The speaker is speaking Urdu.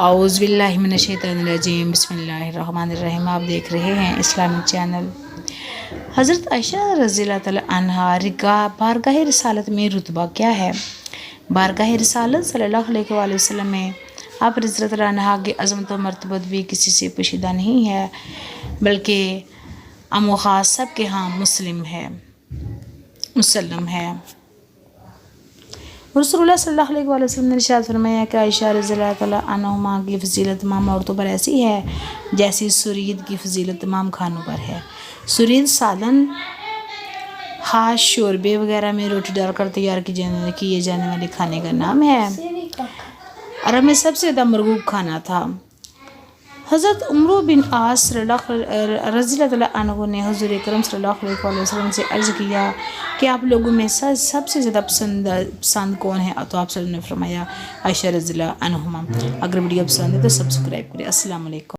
اعوذ باللہ من الشیطان الرجیم، بسم اللہ الرحمن الرحیم۔ آپ دیکھ رہے ہیں اسلامک چینل۔ حضرت عائشہ رضی اللہ تعالیٰ عنہا بارگاہ رسالت میں رتبہ کیا ہے؟ بارگاہ رسالت صلی اللہ علیہ وآلہ وسلم میں آپ رضی اللہ عنہا کی عظمت و مرتبت بھی کسی سے پوشیدہ نہیں ہے، بلکہ عام و خاص سب کے ہاں مسلم ہے۔ رسول اللہ صلی اللہ علیہ وآلہ وسلم نے ارشاد فرمایا کہ عائشہ رضی اللہ تعالیٰ عنہا کی فضیلت تمام عورتوں پر ایسی ہے جیسی سرید کی فضیلت تمام کھانوں پر ہے۔ سرید سالن، خاص شوربے وغیرہ میں روٹی ڈال کر تیار کیے جانے والے کھانے کا نام ہے، اور ہمیں سب سے زیادہ مرغوب کھانا تھا۔ حضرت عمرو بن عاص رضی اللہ عنہ نے حضور اکرم صلی اللہ علیہ وآلہ وسلم سے عرض کیا کہ آپ لوگوں میں سب سے زیادہ پسند کون ہے؟ تو آپ صلی اللہ علیہ وسلم نے فرمایا عائشہ رضی اللہ عنہا۔ اگر ویڈیو پسند ہے تو سبسکرائب کریں۔ السلام علیکم۔